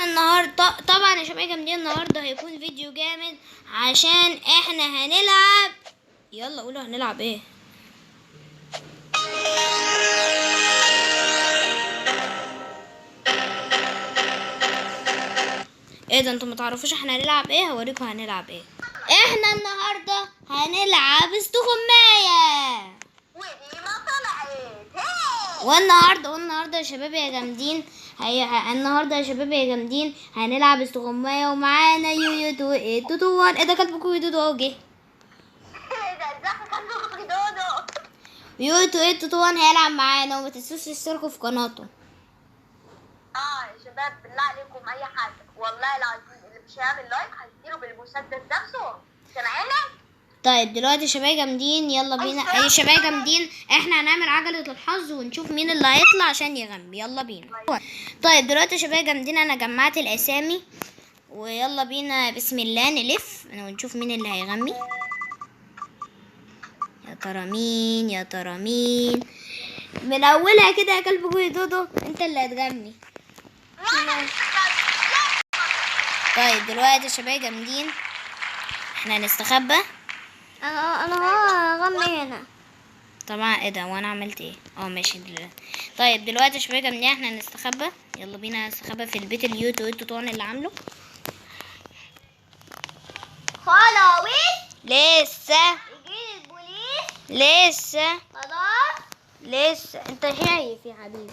النهارده طبعا يا شباب جامدين. النهارده هيكون فيديو جامد عشان احنا هنلعب. يلا قولوا هنلعب ايه. ايه ده انتوا متعرفوش احنا هنلعب ايه؟ هوريكم هنلعب ايه. احنا النهارده هنلعب استغماية. ودي ما طلعت. والنهارده يا شباب يا جامدين. النهارده يا شباب يا جامدين هنلعب استغماية ومعانا يويو تو ايه توتوان. ايه ده كلبكم يدودو اهو جه. يويو تو ايه توتوان هيلعب معانا، وما تنسوش تشتركوا في قناته. يا شباب بالله عليكم اي حاجه والله العظيم اللي مش هيعمل لايك هيديله بالمسدس نفسه. سامعيني؟ طيب دلوقتي يا شباب جامدين يلا بينا. يا شباب جامدين احنا هنعمل عجلة الحظ ونشوف مين اللي هيطلع عشان يغني. يلا بينا. طيب دلوقتي يا شباب جامدين انا جمعت الاسامي ويلا بينا بسم الله نلف ونشوف مين اللي هيغني. يا ترى مين يا ترى مين؟ من اولها كده يا كلب جوي دودو انت اللي هتغني. طيب دلوقتي يا شباب جامدين احنا هنستخبى. انا هغني هنا. طبعا ايه ده وانا عملت ايه؟ ماشي دلوقتي. طيب دلوقتي يا شباب جامدين احنا هنستخبى. يلا بينا نستخبى في البيت اليوتو التوتون اللي عامله. خلاوي لسه يجي البوليس. لسه خلاص لسه انت شايف يا حبيبي.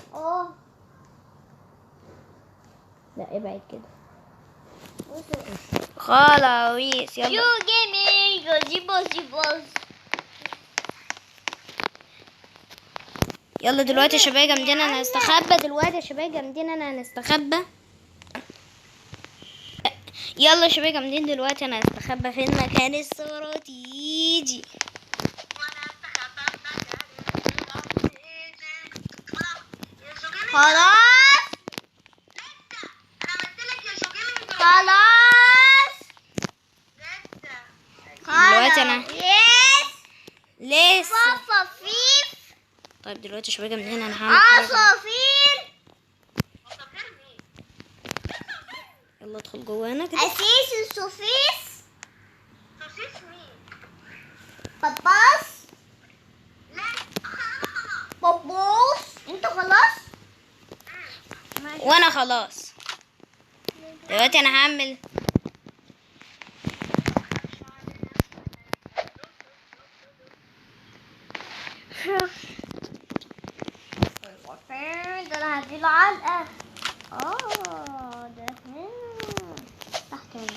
لا ابعد كده خلاويس. يلا يو جيمي جيبوس. يلا دلوقتي يا شباب جامدين انا هنستخبى. دلوقتي يا شباب جامدين انا هنستخبى. يلا يا شباب جامدين دلوقتي انا هستخبى في المكان استراتيجي. خلاص خلاص دلوقتي انا لسه. عصافير طيب دلوقتي يا شباب جامدين انا هعمل حاجة. عصافير يلا ادخل جوانا كده. أسيس السوسيس باباس بابوس. انت خلاص وانا خلاص. دلوقتي انا هعمل ده انا هديله علقة. ده هنا تحت هنا.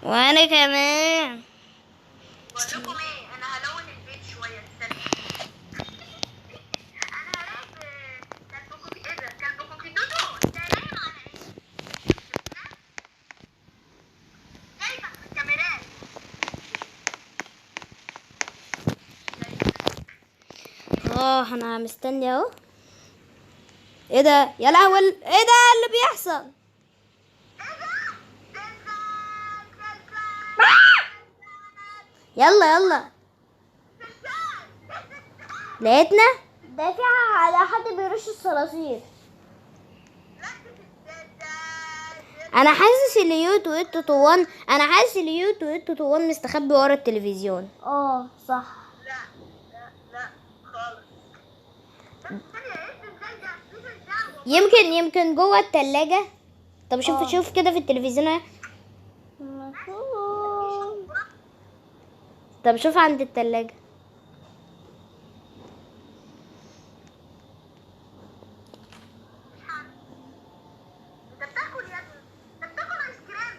وانا كمان. بقول لكم ايه، انا هلون البيت شويه استنى. انا هراقب كلبكم. ايه ده كلبكم دودو انت نايم على ايه؟ شايفك في الكاميرات. انا مستني اهو. ايه ده يا لهوي؟ ايه ده اللي بيحصل؟ يلا يلا لقيتنا. ده في على حد بيرش الصراصير. انا حاسس ان يوتو التوتوان مستخبي ورا التلفزيون. صح. لا خالص. ازاي يمكن جوه التلاجة. طب شوف كده في التلفزيون. طب شوف عند التلاجة. انت بتاكل يا ابني؟ انت بتاكل ايس كريم؟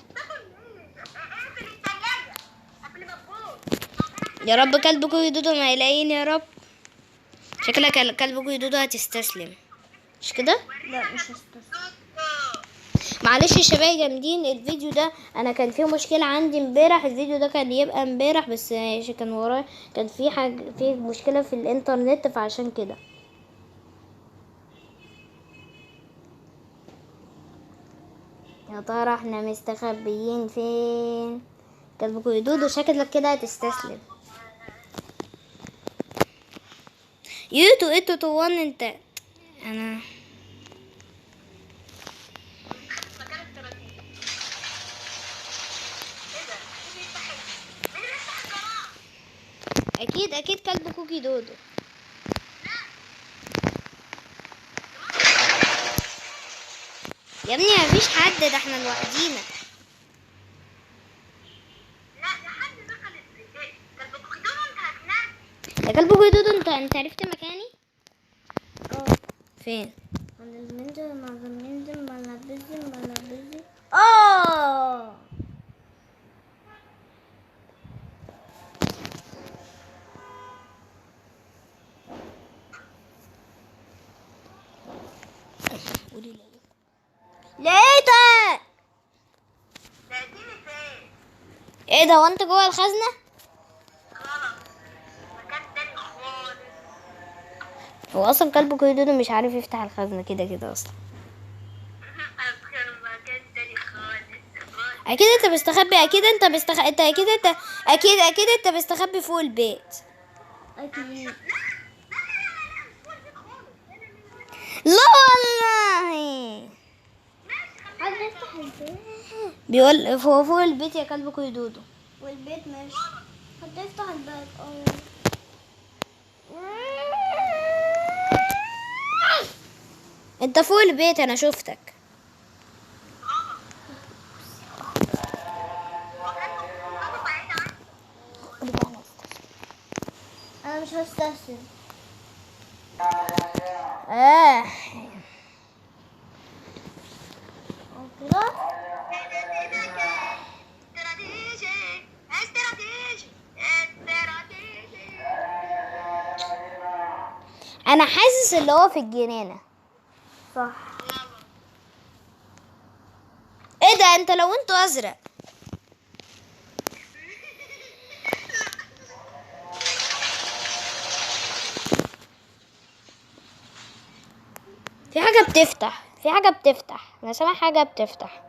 بتاكل ايه؟ اقفل الثلاجه قبل ما تبوظ. يا رب كلبكم يدودو ما يلاقيني يا رب. شكلك كلبكم يدودو هتستسلم مش كده؟ لا مش هستسلم. معلش يا شباب جامدين الفيديو ده انا كان فيه مشكله عندي امبارح. الفيديو ده كان يبقى امبارح بس كان ورايا كان في حاجه في مشكله في الانترنت فعشان كده. يا ترى احنا مستخبيين فين؟ كلب كويدودو شكلك كده هتستسلم. يوتو اتو تو وان انت. انا مكان التراتيب. ايه ده؟ مين اللي بيفتح القناة؟ اكيد كلب كوكي دودو. يا ابني مفيش حد، ده احنا لوحدينا. لا ده حد دخل البيت. كلب كوكيدون انت هتنام. يا كلب كوكي دودو انت عرفت مكاني؟ اه فين؟ عند المنزل مع المنزل ملابسي. اه قولي لي. لقيتك. لقيتيني فين؟ ايه ده، وانت جوه الخزنة؟ غلط. مكان تاني خالص. هو اصلا كلب كوكي دودو مش عارف يفتح الخزنة كده اصلا. كان مكان تاني خالص. اكيد انت مستخبي، اكيد انت مستخبي فوق البيت. اكيد. لا والله. عايز افتح البيت بيقول هو فوق البيت يا كلب كوكي دودو. والبيت ماشي. هتفتح البيت. انت فوق البيت، انا شفتك. انا مش هستسلم. اه كده. انا حاسس اللي هو في الجنينة. صح. ايه ده، انت لو انتوا ازرق. في حاجة بتفتح انا سامع حاجة بتفتح.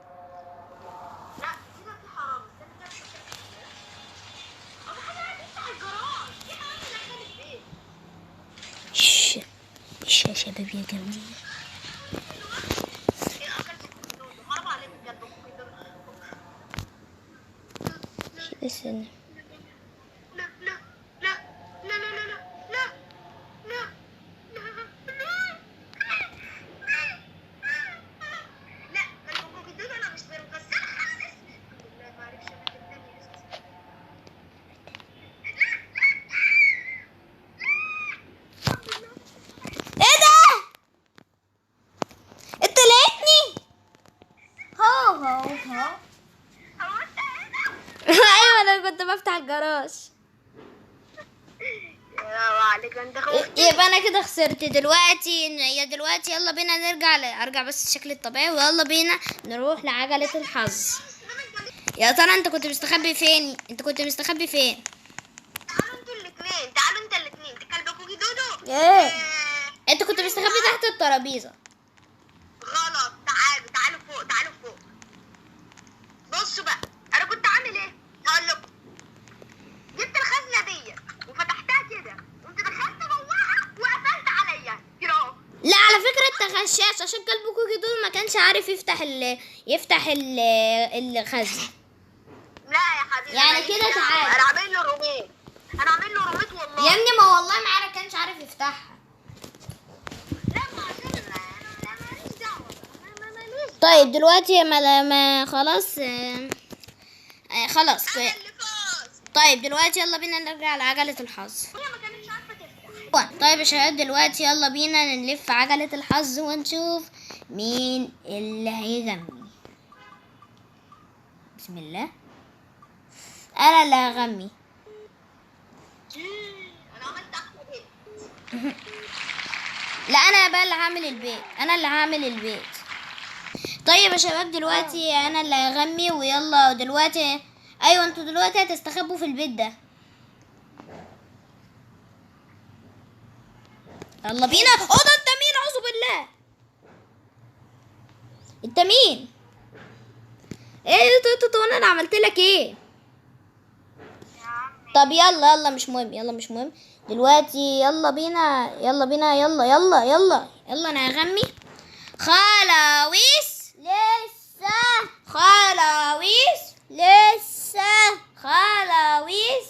شش يا شباب يا جميل. استنى. ايه ده، انت لقيتني. هو ايوه انا كنت بفتح الجراج. يبقى انا كده خسرت دلوقتي يلا بينا ارجع بس الشكل الطبيعي، ويلا بينا نروح لعجلة الحظ. يا ترى انت كنت مستخبي فين؟ تعالوا انتوا الاثنين، كلب كوكي دودو. ايه، انت كنت مستخبي تحت الترابيزة. غلط. تعالوا فوق. بصوا بقى انا كنت عامل ايه. هقول لكم. جبت الخزنه دي وفتحتها كده، قمت دخلت جواها وقفلت عليا كده اهو. لا على فكرة انت غشاش، عشان كلب كوكي دول ما كانش عارف يفتح الخزنة. لا يا حبيبي. يعني ماليش كده دعوة. تعالى. انا عامل له روميت. والله. يا ابني ما والله ما كانش عارف يفتحها. لا ما عشان انا ماليش دعوه. انا ماليش. طيب دلوقتي ما خلاص خلاص انا اللي فاز. طيب دلوقتي يلا بينا نرجع لعجلة الحظ. هي ما كانتش عارفه تفتح. طيب يا شباب دلوقتي يلا بينا نلف عجلة الحظ ونشوف مين اللي هيغني. بسم الله. انا اللي هغني. انا عملت احلى بيت. لا انا بقى اللي هعمل البيت. طيب يا شباب دلوقتي انا اللي هغني، ويلا دلوقتي ايوه انتوا دلوقتي هتستخبوا في البيت ده. يلا بينا. ده انت مين؟ اعوذ بالله. انت مين؟ ايه انا عملت لك ايه؟ طب يلا يلا مش مهم، يلا مش مهم دلوقتي. يلا بينا يلا بينا يلا يلا يلا يلا انا هغني. خلاويص لسه خلاويص لسه خلاويص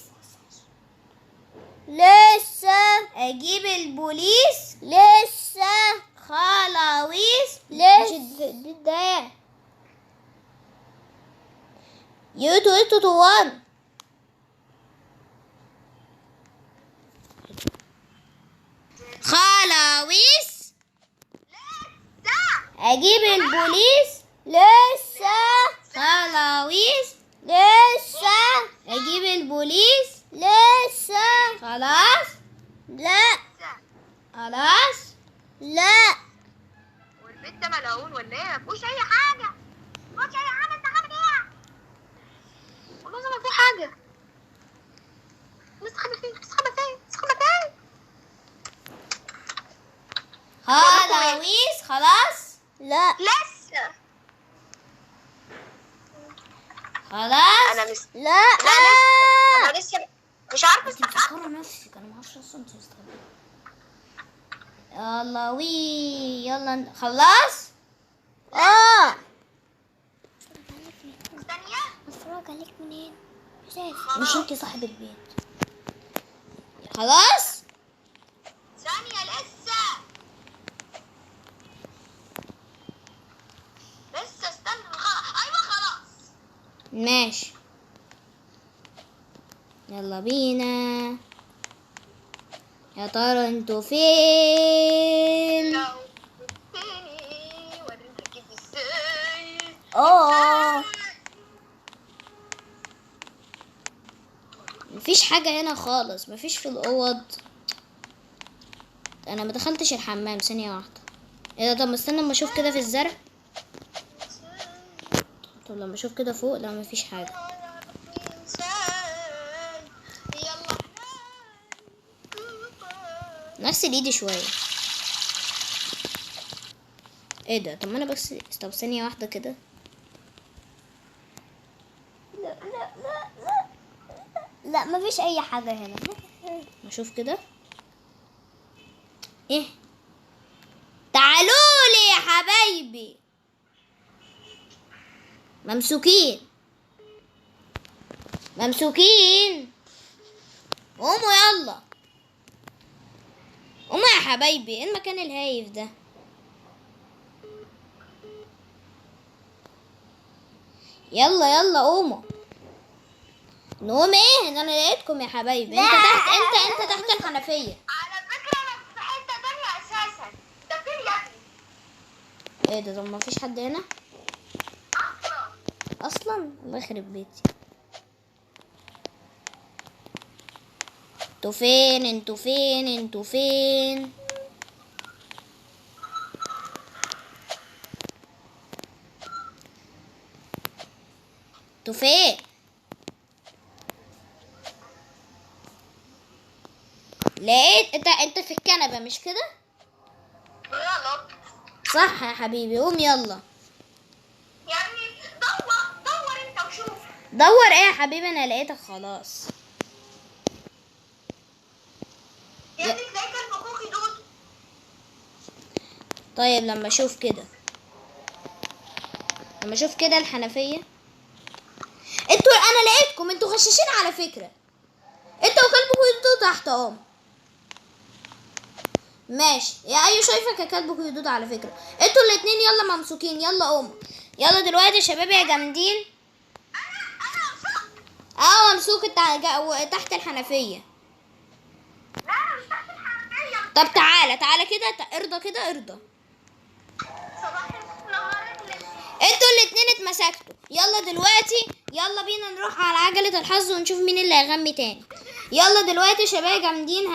لسه اجيب البوليس لسه خلاويص لسه ده يوتو توان خلاويص اجيب البوليس لسه خلاويص لسه اجيب البوليس لسه خلاص لا خلاص. لا والبيت ده ملعون ولا ايه؟ مفيهوش اي حاجه، مفيهوش اي حاجه. انت عامل ايه؟ والله ما في حاجه. مستخبى فين؟ مستخبى فين؟ مستخبى فين؟ خلاويص خلاص لا لسه خلاص. انا مش لا لا لسه انا لسه مش عارفه انت مفكرة نفسك، انا معرفش اصلا انت مستغربة. يلا وي يلا خلاص. اه ثانيه. اتفرج عليك منين؟ مش انت صاحب البيت؟ خلاص ثانيه لسه استنى. ايوه خلاص. ماشي يلا بينا. يا ترى انتوا فين؟ لو شفتني وريتك ازاي. اه مفيش حاجة هنا خالص، مفيش في الأوض. انا ما دخلتش الحمام ثانية واحدة. ايه ده؟ طب استنى اما اشوف كده في الزرع. طب لما اشوف كده فوق، لا مفيش حاجة. نغسل ايدي شوية. ايه ده؟ طب ما انا بس طب ثانية واحدة كده. لا لا لا لا لا مفيش اي حاجة هنا. اشوف كده. ايه؟ تعالوا لي يا حبايبي. ممسوكين ممسوكين. قوموا يلا قوموا يا حبايبي. ايه المكان الهايف ده؟ يلا يلا قوموا. نقوم ايه؟ ده انا لقيتكم يا حبايبي. انت تحت، انت تحت الحنفية. على فكرة أنا في حتة تانية أساسا. ده فين يا ابني؟ ايه ده؟ طب ما فيش حد هنا أصلا. اصلا. الله يخرب بيتي. انتوا فين؟ انتوا فين؟ انتوا فين؟ انتوا فين؟ لقيت انت في الكنبة مش كده؟ غلط. صح يا حبيبي. قوم يلا. يا ابني دور أنت وشوف. دور ايه يا حبيبي؟ انا لقيتك خلاص. يا ابني تلاقي كلب أخوك يدود. طيب لما اشوف كده، لما اشوف كده الحنفية. انتوا انا لقيتكم، انتوا غشاشين على فكرة. انتوا وكلبكم يدود تحت اهو. ماشي يا ايوه شايفك يا كلبكم يدود على فكرة. انتوا الاتنين يلا ممسوكين. يلا قوموا يلا دلوقتي يا شباب يا جامدين. اه ممسوك تحت الحنفية. لا أنا مش تحت الحنفية. طب تعالى تعالى كده، ارضى كده ارضى. صباح النهار اللي انتوا الاتنين اتمسكتوا. يلا دلوقتي يلا بينا نروح على عجلة الحظ ونشوف مين اللي هيغني تاني. يلا دلوقتي يا شباب جامدين.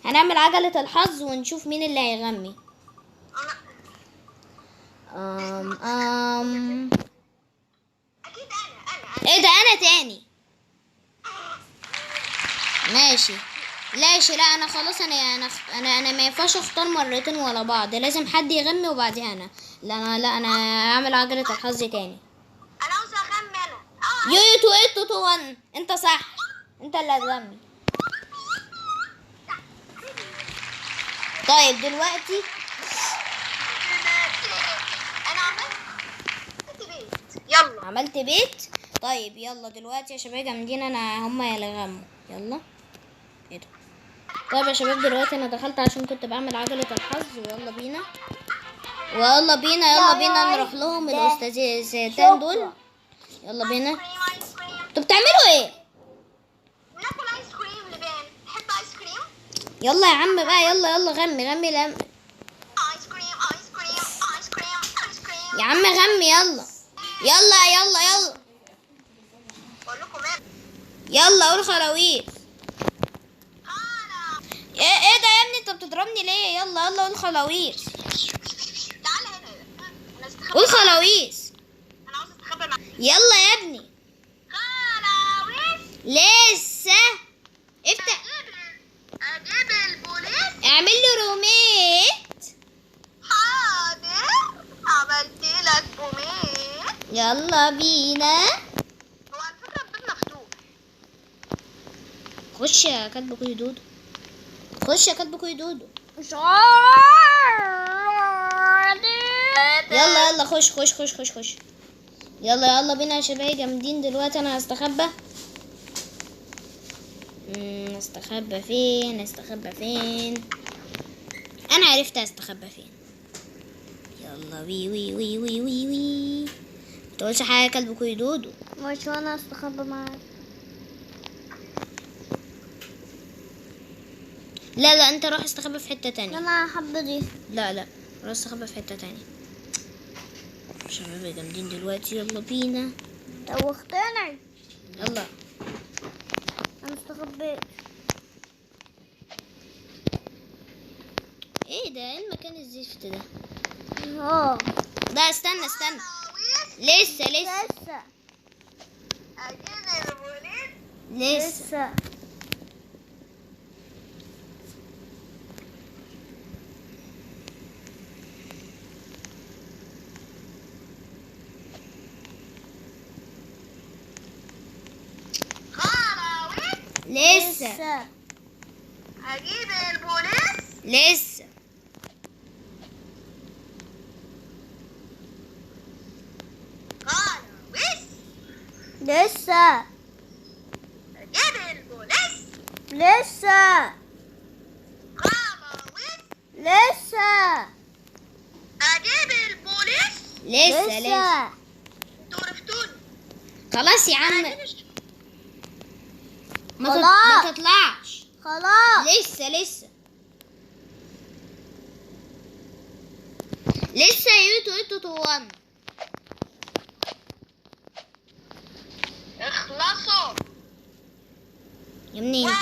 هنعمل عجلة الحظ ونشوف مين اللي هيغني. أكيد أنا. ايه ده؟ انا تاني. ماشي ماشي. لا انا خلاص. انا ما ينفعش اختار مرتين ورا بعض. لازم حد يغني وبعدها انا. لا انا هعمل عجلة الحظ تاني. أنا عاوزة أغني أنا. يو تو 1. انت صح. انت اللي هتغني. طيب دلوقتي انا عملت بيت. يلا عملت بيت. طيب يلا دلوقتي يا شباب جامدين، انا هما اللي يغنوا. يلا ايه ده؟ طيب يا شباب دلوقتي انا دخلت عشان كنت بعمل عجلة الحظ، ويلا بينا ويلا بينا يلا بينا نروح لهم الاستاذتين دول. يلا بينا. ايس كريم. انتوا بتعملوا ايه؟ ناكل ايس كريم. لبان تحب ايس كريم؟ يلا يا عم بقى، يلا يلا غمي غمي ايس كريم ايس كريم ايس كريم ايس كريم. يا عم غمي يلا يلا يلا يلا بقول لكم ايه؟ يلا قول خلاويص. انا ايه ده يا ابني، انت بتضربني ليه؟ يلا يلا قول خلاويص. تعالى هنا. انا استخبى. قول خلاويص. انا عاوز استخبى معاك. يلا يا ابني. خلاويص. لسه افتح. اجيب البوليس. اعمل لي روميت. حاضر عملت لك بوميت. يلا بينا. هو على فكرة البيت مفتوح. خش يا كلب كوي دودو، خش يا كلب كوي دودو. يلا يلا خش خش خش خش خش. يلا يلا بينا يا شباب جامدين. دلوقتي انا هستخبى. استخبى فين؟ استخبى فين؟ انا عرفت استخبى فين. يلا وي وي وي وي وي وي. متقولش حاجه يا كلب كوي دودو. مش وانا استخبى معاك. لا لا انت روح استخبى في حته تانية. انا حابه دي. لا لا روح استخبى في حته تانية. شباب جامدين دلوقتي يلا بينا. دوختني. يلا انا استخبيت. ايه ده؟ ايه المكان الزفت ده؟ اه لا استنى استنى، لسه لسه لسه اجيب البوليس. لسه. لسه. خلاويص. لسه اجيب البوليس. لسه خلاويص. لسه. اجيب البوليس. لسه. خلاويص. لسه. اجيب البوليس. لسه لسه. انتوا عرفتوني. خلاص يا عم ما خلاص. تطلعش. خلاص. لسه لسه لسه يوتو تو وان. اخلصوا. يا ابني انت.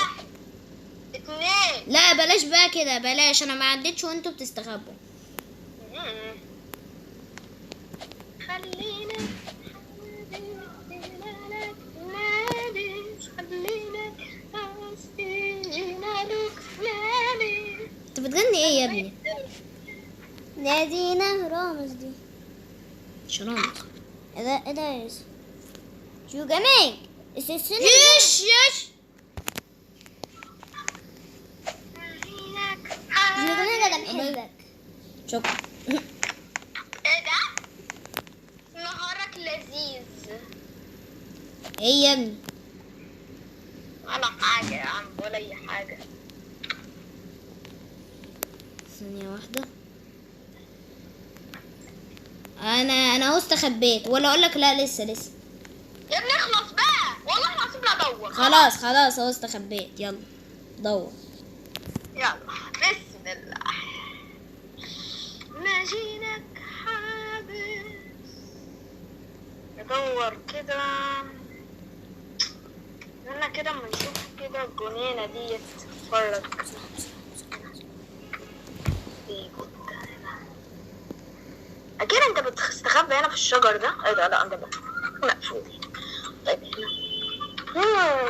1 2. لا بلاش بقى كده، بلاش. انا ما عدتش وانتوا بتستخبوا. خلينا انت بتغني ايه يا ابني؟ نادينا رامز دي. شرام. ايه ده يا يوسف؟ شو جميل. السلسلة يش يش. شو جميل. انا بحبك. شكرا. ايه ده؟ نهارك لذيذ. ايه يا ابني؟ ولا حاجة يا عم ولا أي حاجة. ثانية واحدة. انا اهو استخبيت، ولا اقول لك لا لسه لسه. يا ابني اخلص بقى والله العظيم لا ادور. خلاص خلاص اهو استخبيت. يلا دور. يلا بسم الله. ماشينك حابس. ندور كده. انا كده اما نشوف كده الجنينة ديت تتفرج. اكيد انت بتستخبى هنا في الشجر ده. ايه ده؟ لا ده مقفول. طيب هنا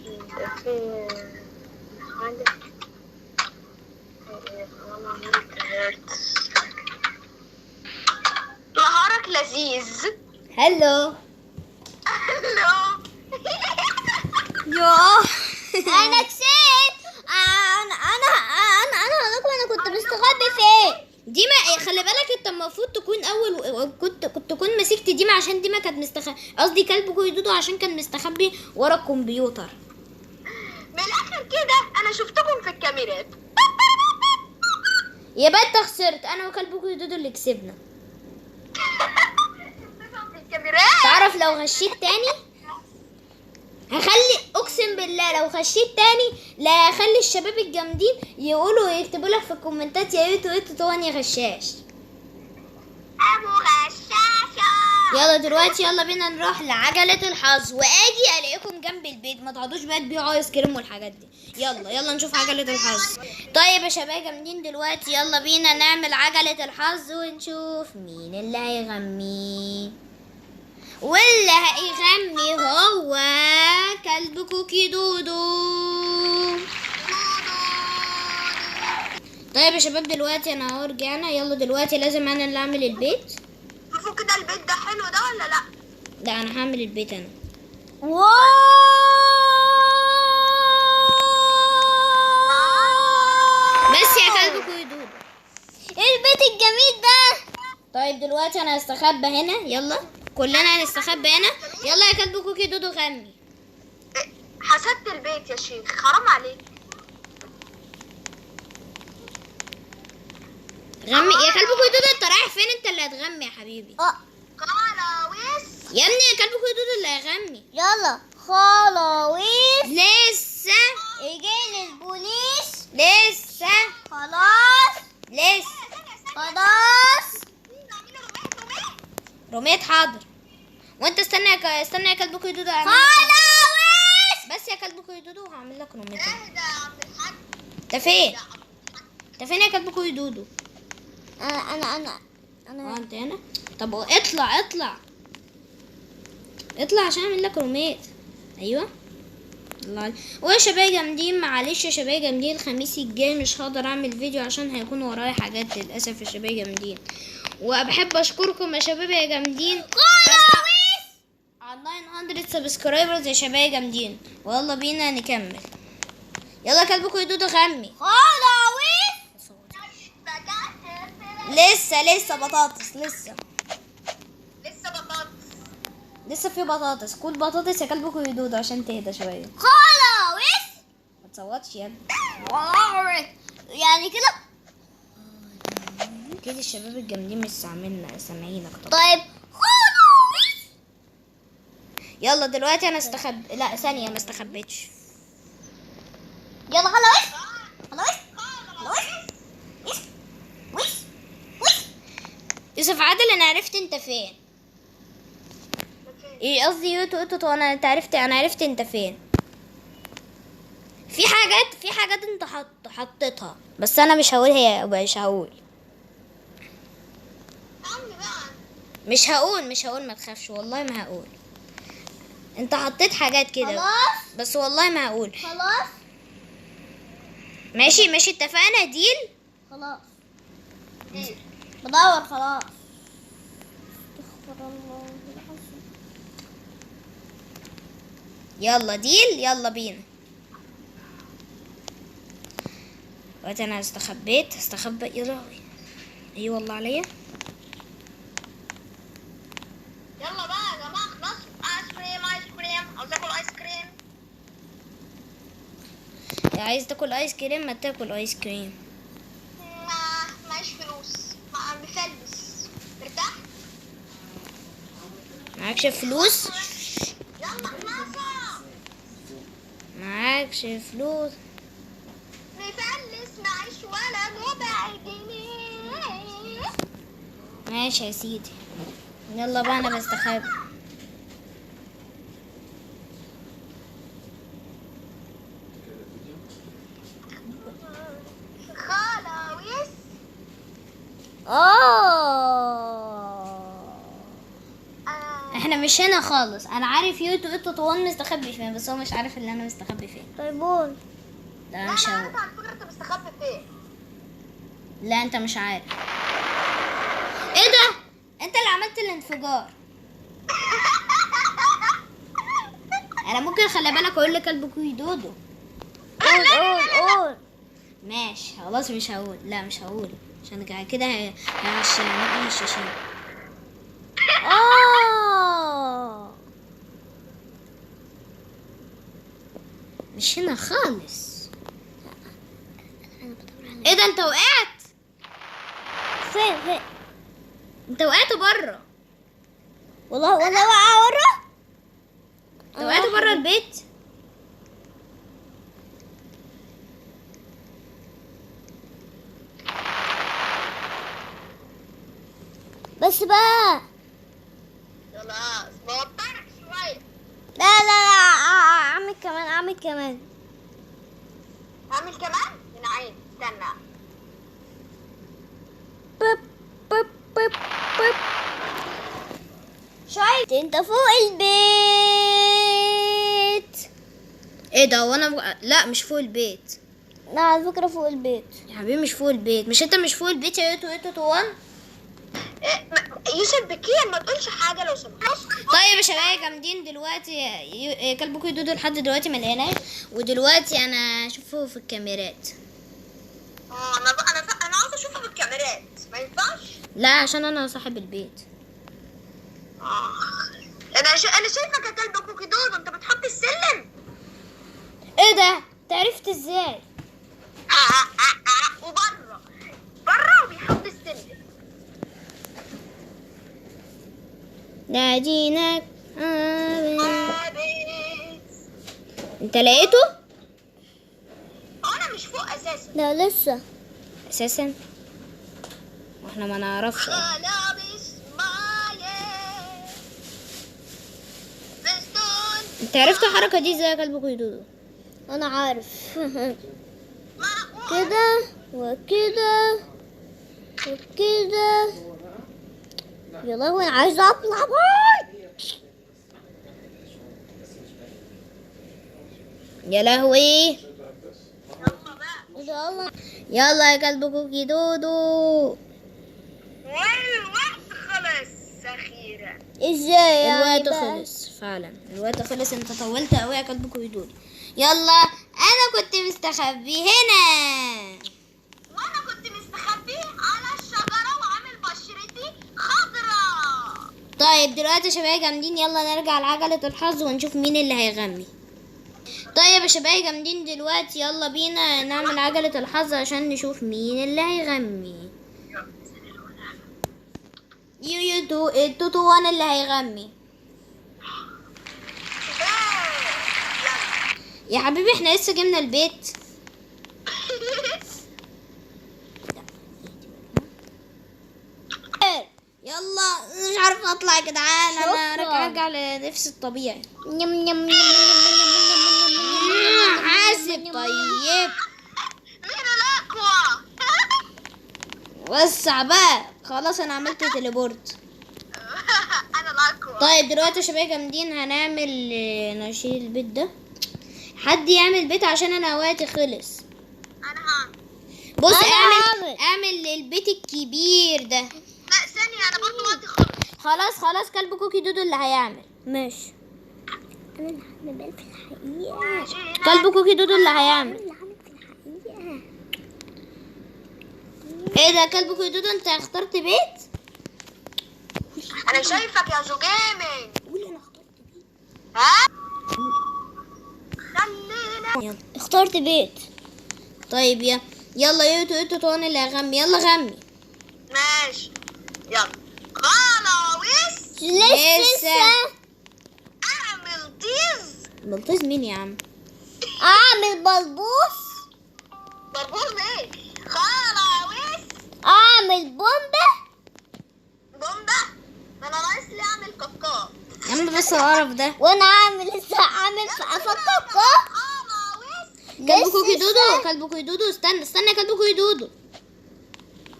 انت في حاجة. انا عملت هيرتس. نهارك لذيذ. هلو. هلو. انا كسبت. انا هقول لكم انا كنت مستخبي فين. ديما خلي بالك، انت المفروض تكون اول، كنت تكون مسكت ديما عشان ديما كانت مستخبي، قصدي كلب كويدودو عشان كان مستخبي ورا الكمبيوتر. من الاخر كده انا شفتكم في الكاميرات. يبقى انت خسرت، انا وكلب كويدودو اللي كسبنا. شفتكم في الكاميرات. تعرف لو غشيت تاني هخلي، اقسم بالله لو غشيت تاني لا هخلي الشباب الجامدين يقولوا يكتبوا لك في الكومنتات يا يوتو طواني غشاش. ابو غشاشة. يلا دلوقتي يلا بينا نروح لعجلة الحظ، واجي الاقيكم جنب البيت، ما تقعدوش بقى تبيعوا ايس كريم والحاجات دي. يلا نشوف عجلة الحظ. طيب يا شباب جامدين، دلوقتي يلا بينا نعمل عجلة الحظ ونشوف مين اللي هيغني. واللي هيغني هو كلب كوكي دودو. طيب يا شباب دلوقتي انا اهو رجعنا. يلا دلوقتي لازم انا اللي اعمل البيت. شوفوا كده البيت ده حلو ده ولا لا؟ لا انا هعمل البيت انا. واو بس يا كلب كوكي دودو، ايه البيت الجميل ده. طيب دلوقتي انا هستخبى هنا، يلا كلنا هنستخبى هنا. يلا يا كلب كوكي دودو غني. إيه، حسدت البيت يا شيخ، حرام عليك. غمي يا كلب كوكي دودو، انت رايح فين؟ انت اللي هتغمي يا حبيبي. خلاويص. يا ابني يا كلب كوكي دودو اللي هيغني. يلا خلاويص. لسه يجيني البوليس. لسه خلاص خلاص. رميت حاضر. وانت استنى استنى يا كلب كوكي دودو، هعمل لك خلاويص. بس يا كلب كوكي دودو هعمل لك رميت. اهدى يا عم الحاج. انت فين؟ انت فين يا كلب كوكي دودو؟ انا انت هنا. طب اطلع عشان اعمل لك روميت. ايوه الله. ويا شباب جامدين، معلش يا شباب جامدين، الخميس الجاي مش هقدر اعمل فيديو عشان هيكون ورايا حاجات للاسف يا شباب جامدين. وبحب اشكركم يا شباب يا جامدين على 900 سبسكرايبرز يا شباب جامدين. ويلا بينا نكمل. يلا كلبكم يدودو غمي. خلاويص. لسه بطاطس، لسه بطاطس. لسه في بطاطس. كل بطاطس يا كلبكم يدودو عشان تهدى شويه. خلاويص. ما تصوتش يا ابني. والله يعني كده. كده الشباب الجامدين مش سامعينك. طيب خلاويص. يلا دلوقتي انا استخبى. لا ثانيه، ما استخبيتش. يلا خلاويص. خلاويص. يوسف عادل، انا عرفت انت فين. ايه قصدي يوتو انا عرفت انت فين. في حاجات انت حطيتها، بس انا مش هقول هي، مش هقول ما تخافش، والله ما هقول. انت حطيت حاجات كده خلاص. بس والله ما هقول. خلاص. ماشي اتفقنا ديل. خلاص بدور. خلاص. استغفر الله العظيم. يلا ديل، يلا بينا. وقت انا استخبى يا لهوي. اي والله عليا. يلا بقى يا جماعه، خلاص. ايس كريم عاوز اكل ايس كريم. عايز تاكل ايس كريم؟ ما تاكل ايس كريم. معيش فلوس، بفلس. مرتاح؟ معكش فلوس؟ يلا خلاص. معكش فلوس؟ مفلس، معيش ولا ربع جنيه. ماشي يا سيدي. يلا بقى انا بستخبى. خلاويص. احنا مش هنا خالص. انا عارف يوتو طوال مستخبي فين، بس هو مش عارف اللي انا مستخبي فين. طيب قول. لا انا مش عارفه هقول. على فكره انت مستخبي فين. لا انت مش عارف. ايه ده؟ انت اللي عملت الانفجار. انا ممكن خلي بالك اقول لك كلب كوي دودو. قول. ماشي خلاص مش هقول، لا مش هقول عشان كده هيمشي الشاشة. مش هنا خالص. ايه ده انت وقعت؟ فين؟ انت وقعت بره. والله وقع ورا. انت وقعت بره البيت. بس بقى. خلاص بوترك شوية. لا اعمل كمان. اعمل كمان؟ من عين استنى. بب. شايف انت فوق البيت. ايه ده لا مش فوق البيت. لا على فكرة فوق البيت. يا حبيبي مش فوق البيت. مش انت مش فوق البيت يا توان؟ يوسف بكير ما تقولش حاجة لو سمحت. طيب يا شباب جامدين دلوقتي. كلبكم يدودو لحد دلوقتي ما لقيناش، ودلوقتي انا اشوفه في الكاميرات. انا عاوزة اشوفه بالكاميرات، ما ينفعش؟ لا عشان انا صاحب البيت. انا شايفك يا كلب كوكي دود وانت بتحط السلم. ايه ده؟ تعرفت ازاي؟ بره وبيحط السلم. ناديناك. انت لقيته؟ انا مش فوق اساسا. لا لسه. اساسا واحنا ما نعرفش. انا مش معايا فستون. انت عرفت الحركه دي ازاي يا كلبكم يدودو؟ انا عارف. معقول؟ كده وكده وكده. يا لهوي انا عايزه اطلع بره. يا لهوي. يلا بقى. يلا. يلا يا كلبكم يدودو. والوقت خلص اخيرا. ازاي يعني الوقت بقى؟ خلص فعلا، الوقت خلص. انت طولت قوي يا كلبكم يدودو. يلا انا كنت مستخبي هنا. وانا كنت مستخبي على الشجرة وعامل بشرتي خضراء. طيب دلوقتي يا شباب جامدين، يلا نرجع لعجلة الحظ ونشوف مين اللي هيغني. طيب يا شباب جامدين دلوقتي يلا بينا نعمل عجلة الحظ عشان نشوف مين اللي هيغني. التوتو وانا اللي هيغني. يا حبيبي احنا لسه جبنا البيت. يلا مش عارفه اطلع يا جدعان. انا شكراً. ارجع لنفسي الطبيعي. نم حاسب طيب. مين الاقوى؟ وسع بقى خلاص انا عملت تليبورت. انا الاقوى. طيب دلوقتي يا شباب جامدين هنعمل نشيل البيت ده. حد يعمل بيت عشان انا وقتي خلص. انا هعمل. بص أنا اعمل البيت الكبير ده. لا ثانية انا برضو وقتي خلص. خلاص كلب كوكي دودو اللي هيعمل. ماشي. انا اللي هعمل في الحقيقة. كلب كوكي دودو اللي هيعمل. اللي هعمل في الحقيقة. ايه ده كلب كوكي دودو انت اخترت بيت؟ انا شايفك يا جو جيمنج. قولي انا اخترت بيت. ها خلينا. يلا. اخترت بيت. طيب يلا يوتو طوان اللي هيغني. يلا غني. ماشي يلا. خلاويس. لسه. اعمل طيز. بلطيز مين يا عم؟ اعمل بلبوس. بربوز ايه؟ خلاويس. اعمل بومبة. بومبا. ده انا ناقص لي اعمل كاكا. يا عم بس القرف ده. وانا اعمل افكر. خلاويس. كلب كوكي دودو كلب كوكي دودو استنى يا كلب كوكي دودو.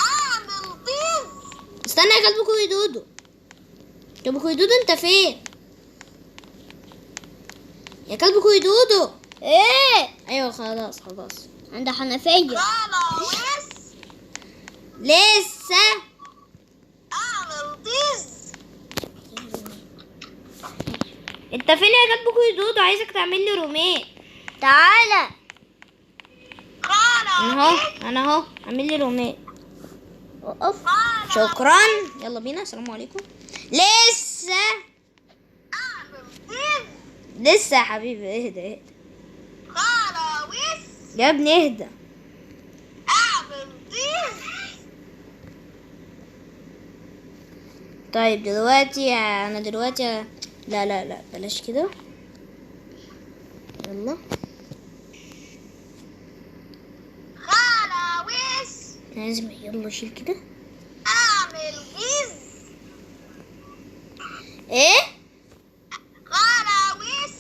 اعمل طيز. استنى يا كلب كوكي دودو. كلب كوكي دودو انت فين؟ يا كلب كوكي دودو. ايه ايوه خلاص عند حنفية. خلاويس. لسه. اعمل طيز. انت فين يا كلب كوكي دودو؟ عايزك تعمل لي روميه. تعالى. انا اهو اعمل لي رومات. وقف. شكرا. يلا بينا. السلام عليكم. لسه لسه يا حبيبي. اهدى. خلاويص. يا ابني اهدى. اعمل طين. طيب دلوقتي انا دلوقتي لا بلاش كده. يلا. خلاويص. لازم يلا شيل كده. اعمل جيز. ايه؟ خلاويص.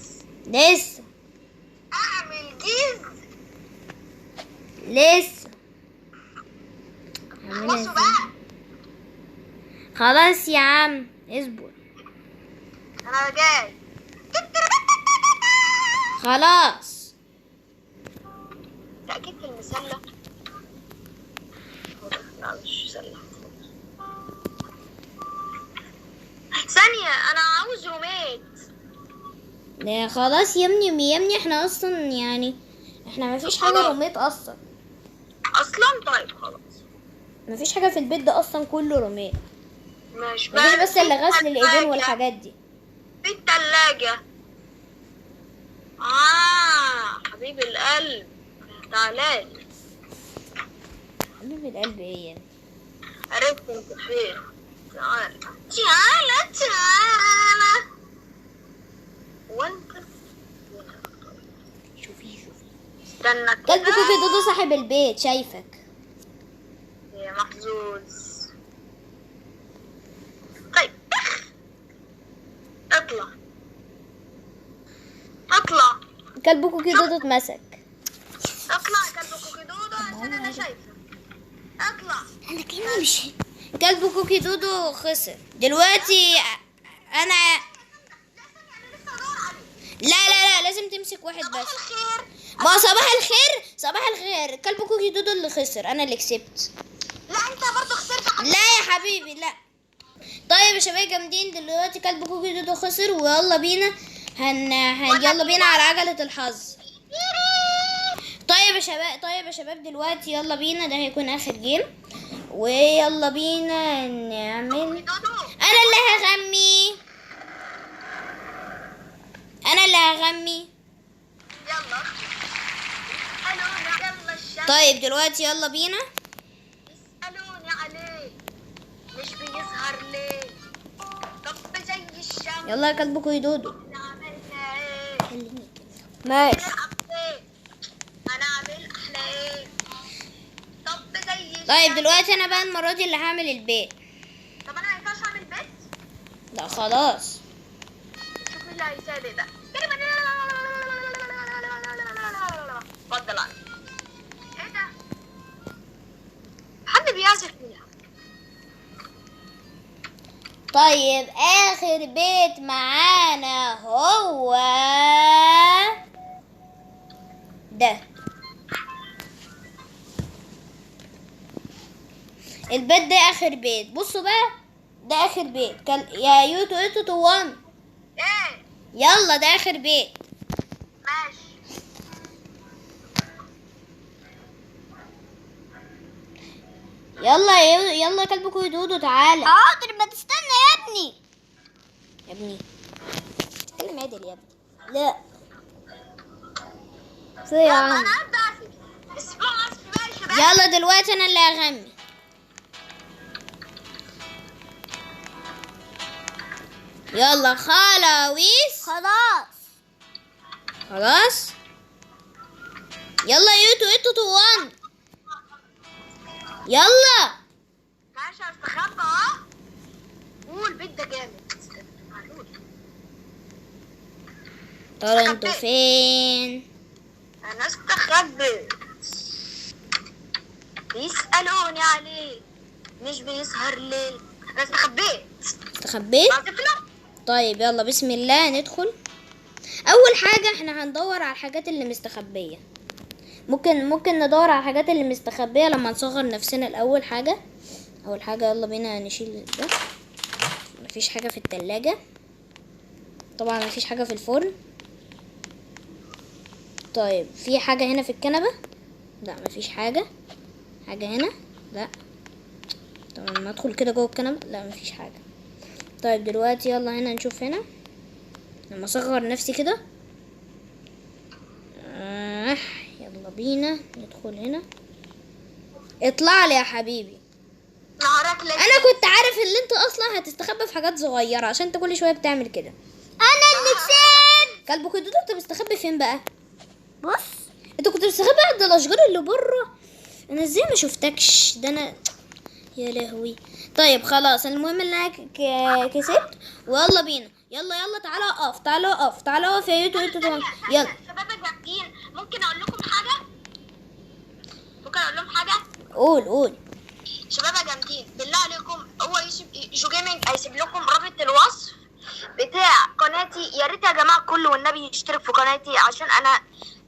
لسه اعمل جيز. لسه. بصوا بقى. خلاص يا عم اصبر. انا جاي. خلاص. تأكيد في المسلة. لا مش سلة. ثانية أنا عاوز رومات. لا خلاص يا ابني احنا اصلا يعني احنا ما فيش حاجه رومات اصلا. أصلا طيب خلاص. ما فيش حاجه في البيت ده اصلا كله رومات. ماشي. ما فيش بس الا غسل في الايدين التلاجة. والحاجات دي. في التلاجة. حبيب القلب تعالى. حبيب القلب ايه يعني؟ عرفت انت فين. تعالى تعالى. وانت شوفي استنى كلب كوكي كده. دودو صاحب البيت شايفك. يا محظوظ. طيب اطلع. كلب كوكي دودو اتمسك. اطلع كلب كوكي دودو عشان انا شايفه. اطلع. انا كاني مش كلب كوكي دودو خسر دلوقتي. انا لا لازم تمسك واحد صباح بس. الخير. ما صباح الخير كلب كوكي دودو اللي خسر انا اللي كسبت. لا انت برضو خسرت حبيبي. لا يا حبيبي لا. طيب يا شباب جامدين دلوقتي كلب كوكي دودو خسر ويلا بينا يلا بينا على عجلة الحظ. طيب يا شباب دلوقتي يلا بينا ده هيكون اخر جيم ويلا بينا نعمل. دودو. انا اللي هغمي. يلا. يسألوني يلا الشمس. طيب دلوقتي يلا بينا. يسألوني عليه مش بيظهر ليه. طب زي الشمس. يلا يا كلب كوكي دودو. احنا عملنا ايه. ماشي. نلعب ايه. هنعمل احلى ايه. طب زي الشمس. طيب دلوقتي انا بقى المرة دي اللي هعمل البيت. طب انا ما ينفعش اعمل بيت. لا خلاص. شوف مين اللي هيسابق بقى. اتفضل علي. ايه ده. حد بيعزف فيها. طيب اخر بيت معانا هو ده. البيت ده اخر بيت. بصوا بقى ده اخر بيت يا يوتو ايتو توان. ايه. يلا ده اخر بيت. ماشي. يلا يا كلب كوي دودو تعالى. حاضر ما تستنى يا ابني. يا ابني اتكلم عدل يا ابني. لا في يا عم. انا هبدا اعزف. اسمعوا عزف بقى يا شباب. يلا دلوقتي انا اللي هغني. يلا خلاويص. خلاص يلا يوتو ايتو توان. يلا ماشي هستخبى اهو. قول البيت ده جامد. ترى انتوا فين؟ انا استخبيت. بيسألوني عليه مش بيسهر ليل. انا استخبيت. استخبيت؟ بعزفنا. طيب يلا بسم الله ندخل. اول حاجة احنا هندور على الحاجات اللي مستخبية. ممكن ندور على الحاجات اللي مستخبية لما نصغر نفسنا الاول حاجة. اول حاجة يلا بينا نشيل ده. مفيش حاجة في التلاجة. طبعا مفيش حاجة في الفرن. طيب في حاجة هنا في الكنبة. لا مفيش حاجة. حاجة هنا؟ لا. طب لما ادخل كده جوه الكنبة، لا مفيش حاجة. طيب دلوقتي يلا هنا نشوف هنا. لما اصغر نفسي كده. يلا بينا ندخل هنا. اطلع لي يا حبيبي. نهارك لك. انا كنت عارف ان انت اصلا هتستخبى في حاجات صغيرة عشان انت كل شوية بتعمل كده. انا اللي كسبت. كلب كدود انت مستخبي فين بقى؟ بص انت كنت مستخبي عند الاشجار اللي بره. انا ازاي ما شفتكش ده انا. يا لهوي. طيب خلاص المهم ان انا كسبت. ويلا بينا. يلا يلا تعالى اقف تعالى اقف تعالى اقف يا يوتو يوتو طبعا. يلا. شباب جامدين، ممكن اقول لكم حاجه؟ ممكن اقول لهم حاجه؟ قول. شباب جامدين، بالله عليكم هو جو جيمنج هيسيب لكم رابط الوصف بتاع قناتي. يا ريت يا جماعه كله والنبي يشترك في قناتي، عشان انا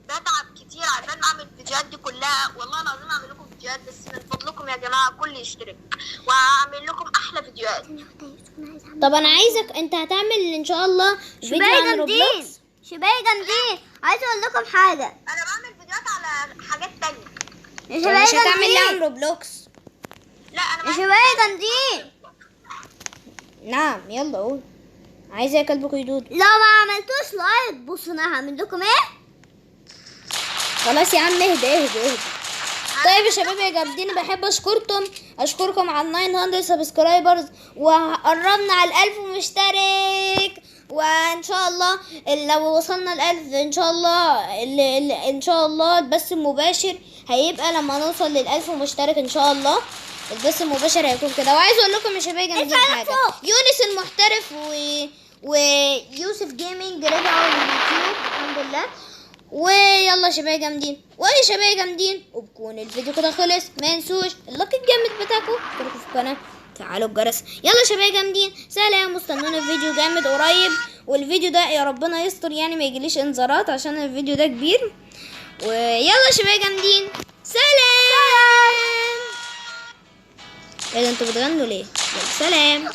بتعب كتير عشان اعمل الفيديوهات دي كلها. والله العظيم اعمل لكم فيديوهات، بس من فضلكم يا جماعه كل يشترك وهعمل لكم احلى فيديوهات. طب انا عايزك انت هتعمل ان شاء الله فيديو عن روبلوكس. شباب جامدين، عايزه اقول لكم حاجه. انا بعمل فيديوهات على حاجات تانية. يا طب مش شباب هتعمل ليه عن جامدين، روبلوكس؟ لا انا يا بعمل شباب جامدين. نعم يلا قول. عايزه يا كلب كيدود. لو ما عملتوش لايك بصوا انا هعمل لكم ايه. خلاص يا عم اهدى. طيب يا شباب يا جامدين، بحب اشكركم على 900 سبسكرايبرز، وقربنا على 1000 مشترك. وان شاء الله لو وصلنا ل1000 ان شاء الله ان شاء الله البث المباشر هيبقى لما نوصل ل1000 مشترك ان شاء الله. البث المباشر هيكون كده. وعايز اقول لكم يا شباب يا جامدين حاجه. يونس المحترف ويوسف جيمنج رجعوا لليوتيوب الحمد لله. ويلا شباب جامدين ويا شباب جامدين، وبكون الفيديو كده خلص. ما ينسوش اللايك الجامد بتاعكم، اشتركوا في القناه، فعلوا الجرس. يلا شباب جامدين سلام، واستنونا في فيديو جامد قريب. والفيديو ده يا ربنا يستر يعني ما يجيليش انذارات عشان الفيديو ده كبير. ويلا شباب جامدين سلام. ايه ده انتوا بتغنوا ليه؟ يلا سلام.